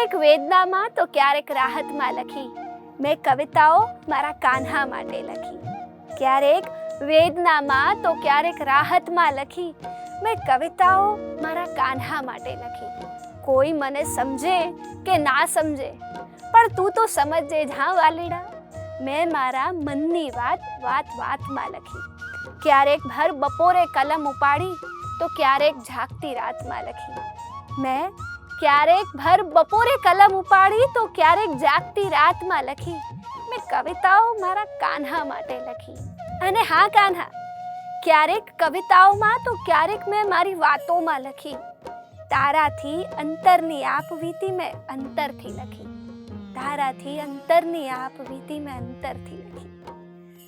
ક્યારેક વેદનામાં તો ક્યારેક રાહતમાં લખી મેં કવિતાઓ મારા કાન્હા માટે લખી. ક્યારેક વેદનામાં તો ક્યારેક રાહતમાં લખી મેં કવિતાઓ મારા કાન્હા માટે લખી. કોઈ મને સમજે કે ના સમજે પણ તું તો સમજજે જા વાલીડા, મેં મારા મનની વાત વાતમાં લખી. ક્યારેક ભર બપોરે કલમ ઉપાડી તો ક્યારેક જાગતી રાતમાં લખી. મેં ક્યારેક ભર બપોરે કલમ ઉપાડી તો ક્યારેક જાગતી રાતમાં લખી મેં કવિતાઓ મારા કાન્હા માટે લખી. અને હા કાન્હા, ક્યારેક કવિતાઓમાં તો ક્યારેક મેં મારી વાતોમાં લખી. તારાથી અંતરની આપ વીતી મેં અંતરથી લખી. તારાથી અંતરની આપ વીતી મેં અંતરથી લખી.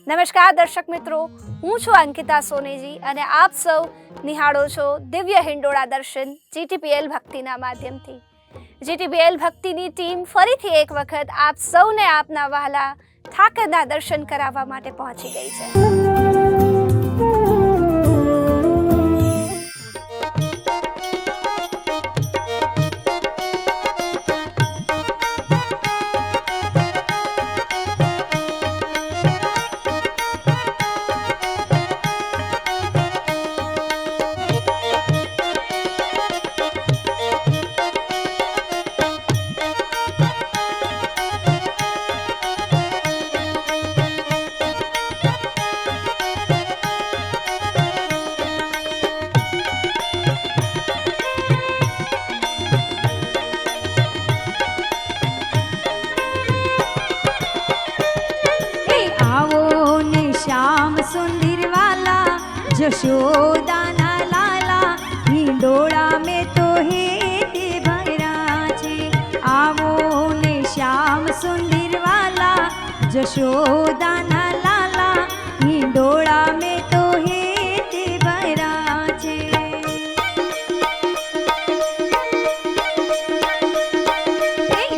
નમસ્કાર દર્શક મિત્રો, હું છું અંકિતા સોનેજી અને આપ સૌ નિહાળો છો દિવ્ય હિંડોળા દર્શન જીટીપીએલ ભક્તિના માધ્યમથી. જીટીપીએલ ભક્તિની ટીમ ફરીથી એક વખત આપ સૌને આપના વહાલા ઠાકરના દર્શન કરાવવા માટે પહોંચી ગઈ છે. यशोदाना लाला हिंडोळा में तो हेते भरा छे. आवो ने श्याम सुंदर वाला यशोदाना लाला हिंडोळा में तो हेते भरा छे.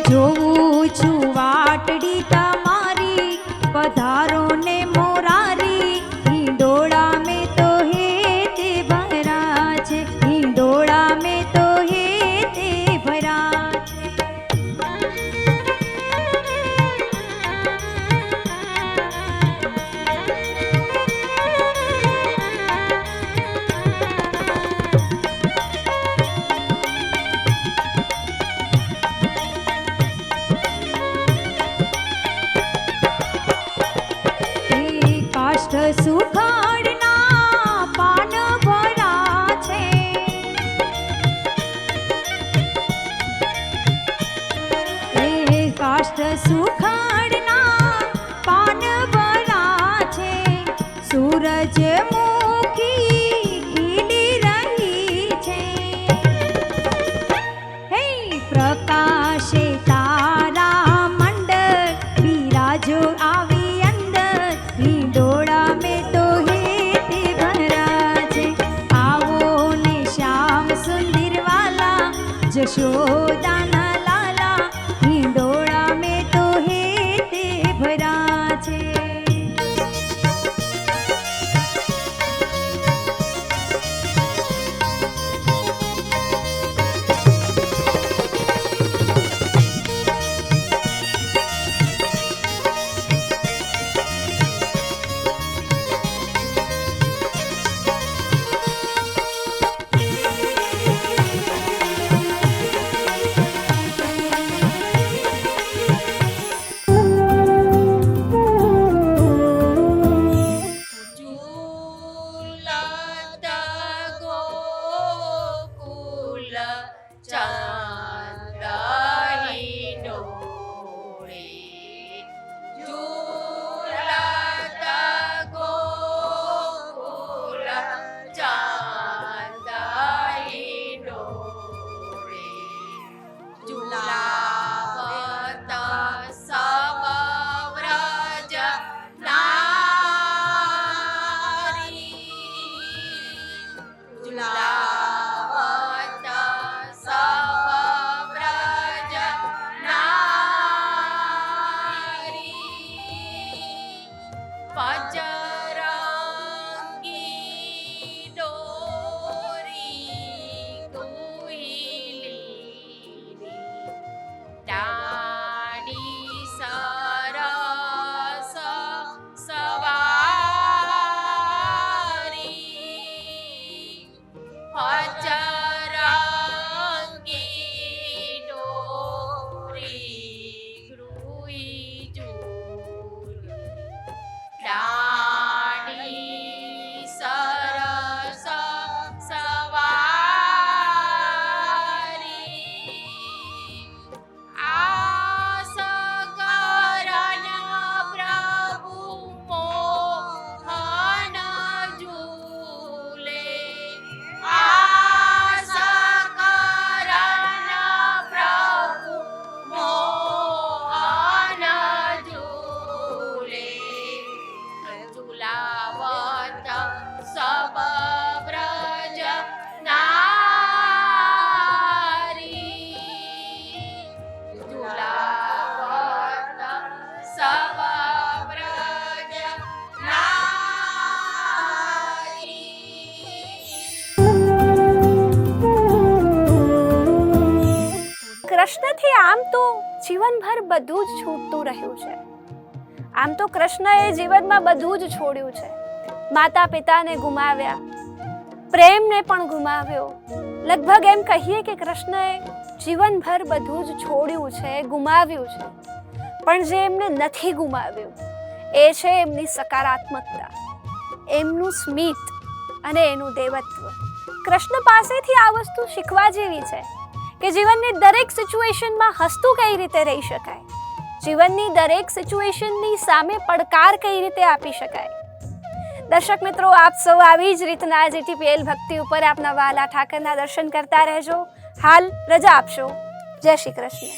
જોઉં છું વાટડી તમારી પધારો ને મોરારી હિંડોળા में तो हेते भरा छे. हिंडोळा में तो हेते भरा छे. કાષ્ઠ સુખાડના પાન ભરા છે. એ કાષ્ઠ સુખાડના પાન ભરા છે. સૂરજમુખી ખીલી રહી છે. હે પ્રકાશે તારા મંડળ બિરાજો આવી અંદર હિંડોળા में तो हेते भरा छे. आवो ने श्याम सुंदर वाला यशोदाना लाला हिंडोळा में तो हेते भरा छे. ઝુલાવત સૌ અચરંગી ડોરી ગૃહી ઝૂલે, રાણી સરસ સવારી, આસ કરન પ્રભુ મોહન ઝૂલે, આસ કરન પ્રભુ મોહન ઝૂલે, ઝુલાવત સબ વ્રજ નારી, ઝુલાવત સબ વ્રજ નારી. કૃષ્ણથી આમ તો જીવનભર બધું જ છૂટતું રહ્યું છે. આમ તો કૃષ્ણએ જીવનમાં બધું જ છોડ્યું છે. માતા પિતાને ગુમાવ્યા, પ્રેમને પણ ગુમાવ્યો. લગભગ એમ કહીએ કે કૃષ્ણએ જીવનભર બધું જ છોડ્યું છે, ગુમાવ્યું છે. પણ જે એમને નથી ગુમાવ્યું એ છે એમની સકારાત્મકતા, એમનું સ્મિત અને એનું દેવત્વ. કૃષ્ણ પાસેથી આ વસ્તુ શીખવા જેવી છે કે જીવનની દરેક સિચ્યુએશનમાં હસતું કઈ રીતે રહી શકાય, જીવનની દરેક સિચ્યુએશનની સામે પડકાર કઈ રીતે આપી શકાય. દર્શક મિત્રો, આપ સૌ આવી જ રીતના GTPL ભક્તિ ઉપર આપના વાલા ઠાકરના દર્શન કરતા રહેજો. હાલ રજા આપશો. જય શ્રી કૃષ્ણ.